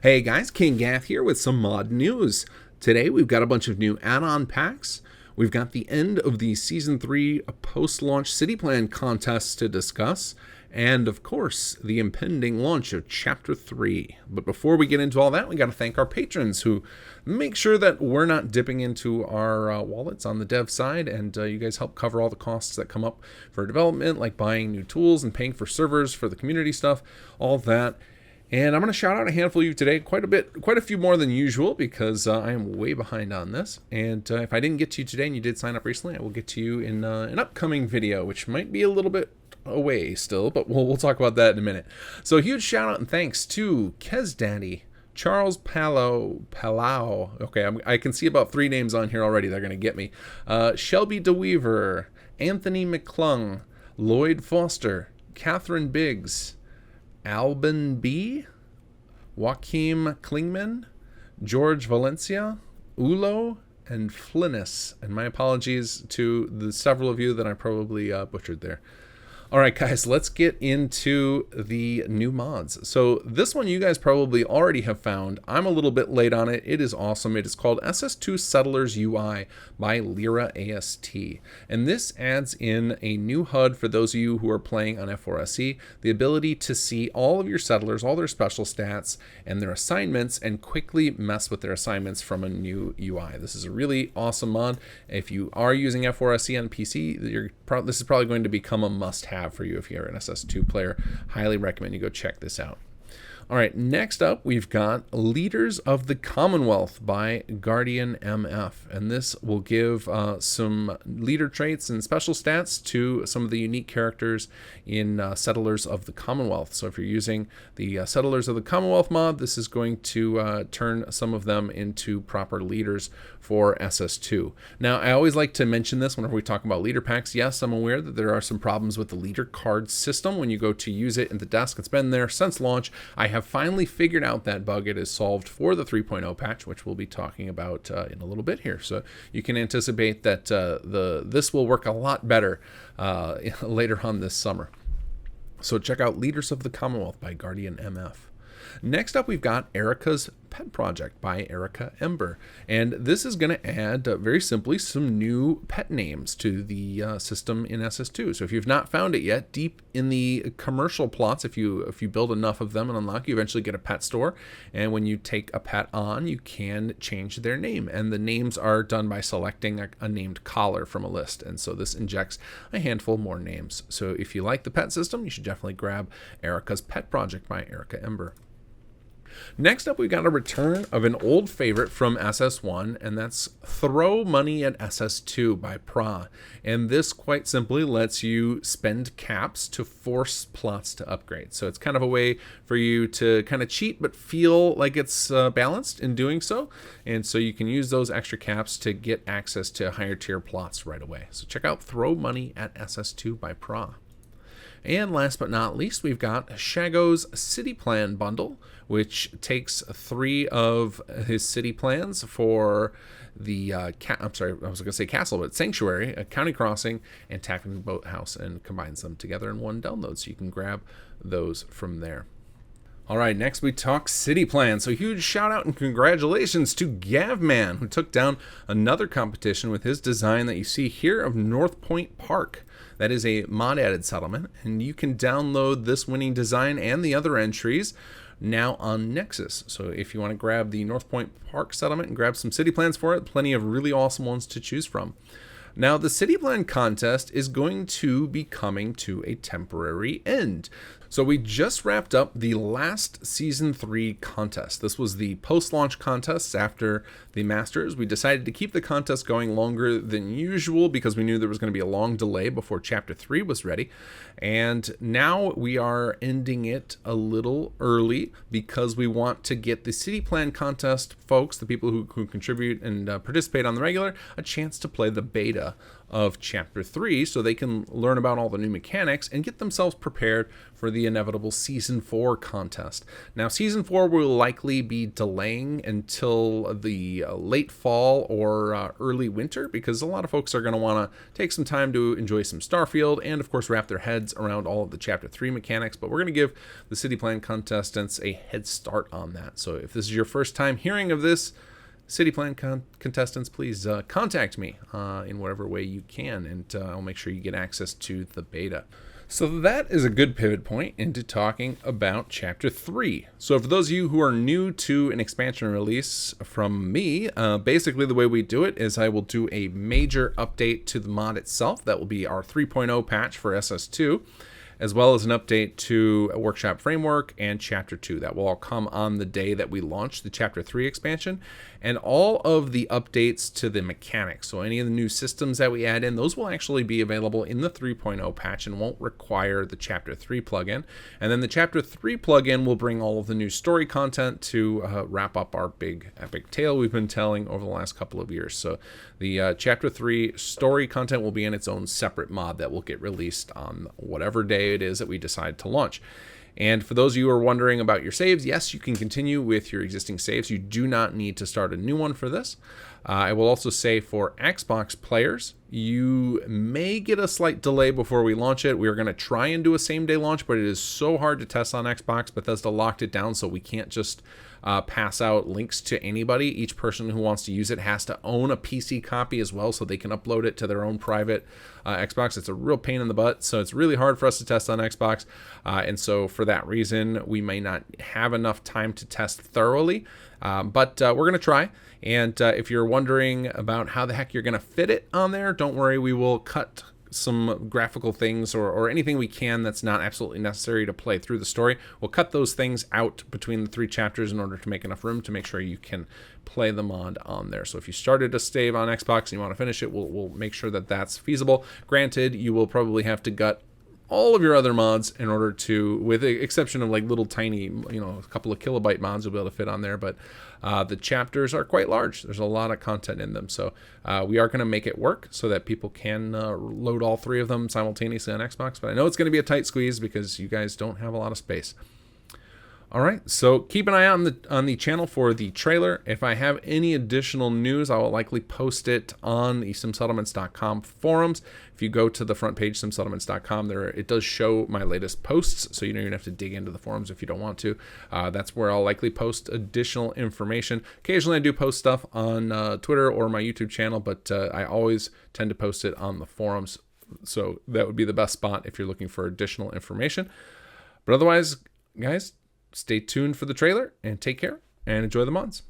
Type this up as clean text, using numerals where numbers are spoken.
Hey guys, kinggath here with some mod news. Today we've got a bunch of new add-on packs. We've got the end of the Season 3 post-launch city plan contests to discuss, and of course, the impending launch of Chapter 3. But before we get into all that, we got to thank our patrons who make sure that we're not dipping into our wallets on the dev side, and you guys help cover all the costs that come up for development, like buying new tools and paying for servers for the community stuff, all that. And I'm going to shout out a handful of you today, quite a few more than usual, because I am way behind on this. And if I didn't get to you today and you did sign up recently, I will get to you in an upcoming video, which might be a little bit away still, but we'll talk about that in a minute. So a huge shout out and thanks to Kezdaddy, Charles Palau. Okay, I can see about 3 names on here already. They're going to get me. Shelby DeWeaver, Anthony McClung, Lloyd Foster, Catherine Biggs, Albin B., Joachim Klingman, George Valencia, Ulo, and Flinnis. And my apologies to the several of you that I probably butchered there. All right, guys, let's get into the new mods. So this one you guys probably already have found. I'm a little bit late on it. It is awesome. It is called SS2 Settlers UI by Lyra AST. And this adds in a new HUD for those of you who are playing on F4SE, the ability to see all of your settlers, all their special stats, and their assignments, and quickly mess with their assignments from a new UI. This is a really awesome mod. If you are using F4SE on PC, this is probably going to become a must-have for you if you're an SS2 player. Highly recommend you go check this out. All right, next up, we've got Leaders of the Commonwealth by Guardian MF. And this will give some leader traits and special stats to some of the unique characters in Settlers of the Commonwealth. So if you're using the Settlers of the Commonwealth mod, this is going to turn some of them into proper leaders for SS2. Now, I always like to mention this whenever we talk about leader packs. Yes, I'm aware that there are some problems with the leader card system when you go to use it in the desk. It's been there since launch. I have finally figured out that bug. It is solved for the 3.0 patch, which we'll be talking about in a little bit here. So you can anticipate that this will work a lot better later on this summer. So check out Leaders of the Commonwealth by Guardian MF. Next up, we've got Erika's Pet Project by Erika Ember. And this is going to add, very simply, some new pet names to the system in SS2. So if you've not found it yet, deep in the commercial plots, if you build enough of them and unlock, you eventually get a pet store. And when you take a pet on, you can change their name. And the names are done by selecting a named collar from a list. And so this injects a handful more names. So if you like the pet system, you should definitely grab Erika's Pet Project by Erika Ember. Next up, we got a return of an old favorite from SS1, and that's Throw Money at SS2 by Pra. And this quite simply lets you spend caps to force plots to upgrade. So it's kind of a way for you to kind of cheat but feel like it's balanced in doing so. And so you can use those extra caps to get access to higher tier plots right away. So check out Throw Money at SS2 by Pra. And last but not least, we've got Shago's City Plan Bundle, which takes 3 of his city plans for the, Castle, but Sanctuary, County Crossing, and Tapping Boathouse, and combines them together in one download. So you can grab those from there. All right, next we talk city plan. So huge shout out and congratulations to Gavman, who took down another competition with his design that you see here of North Point Park. That is a mod added settlement, and you can download this winning design and the other entries now on Nexus. So if you want to grab the North Point Park settlement and grab some city plans for it, plenty of really awesome ones to choose from. Now, the city plan contest is going to be coming to a temporary end. So we just wrapped up the last Season 3 contest. This was the post-launch contests after the Masters. We decided to keep the contest going longer than usual because we knew there was going to be a long delay before Chapter 3 was ready. And now we are ending it a little early because we want to get the city plan contest folks, the people who contribute and participate on the regular, a chance to play the beta of Chapter 3 so they can learn about all the new mechanics and get themselves prepared for the inevitable Season 4 contest. Now, Season 4 will likely be delaying until the late fall or early winter, because a lot of folks are going to want to take some time to enjoy some Starfield and, of course, wrap their heads around all of the Chapter 3 mechanics. But we're going to give the City Plan contestants a head start on that. So if this is your first time hearing of this, City Plan contestants, please contact me in whatever way you can, and I'll make sure you get access to the beta. So that is a good pivot point into talking about Chapter 3. So for those of you who are new to an expansion release from me, basically the way we do it is I will do a major update to the mod itself. That will be our 3.0 patch for SS2, as well as an update to a Workshop Framework and Chapter 2. That will all come on the day that we launch the Chapter 3 expansion, and all of the updates to the mechanics. So any of the new systems that we add in, those will actually be available in the 3.0 patch and won't require the Chapter 3 plugin. And then the Chapter 3 plugin will bring all of the new story content to wrap up our big epic tale we've been telling over the last couple of years. So the Chapter 3 story content will be in its own separate mod that will get released on whatever day it is that we decide to launch. And for those of you who are wondering about your saves, yes, you can continue with your existing saves. You do not need to start a new one for this. I will also say for Xbox players, you may get a slight delay before we launch it. We are going to try and do a same-day launch, but it is so hard to test on Xbox. Bethesda locked it down, so we can't just pass out links to anybody. Each person who wants to use it has to own a PC copy as well, so they can upload it to their own private Xbox. It's a real pain in the butt, so it's really hard for us to test on Xbox. And so for that reason, we may not have enough time to test thoroughly, but we're going to try. And if you're wondering about how the heck you're going to fit it on there, don't worry, we will cut some graphical things or anything we can that's not absolutely necessary to play through the story. We'll cut those things out between the 3 chapters in order to make enough room to make sure you can play the mod on there. So if you started a save on Xbox and you want to finish it, we'll make sure that that's feasible. Granted, you will probably have to gut all of your other mods in order to, with the exception of like little tiny, a couple of kilobyte mods you'll be able to fit on there, but the chapters are quite large. There's a lot of content in them, so we are going to make it work so that people can load all 3 of them simultaneously on Xbox, but I know it's going to be a tight squeeze because you guys don't have a lot of space. All right, so keep an eye out on the channel for the trailer. If I have any additional news, I will likely post it on the simsettlements.com forums. If you go to the front page, simsettlements.com, there it does show my latest posts, so you don't even have to dig into the forums if you don't want to. That's where I'll likely post additional information. Occasionally I do post stuff on Twitter or my YouTube channel, but I always tend to post it on the forums, so that would be the best spot if you're looking for additional information. But otherwise, guys, stay tuned for the trailer and take care and enjoy the mods.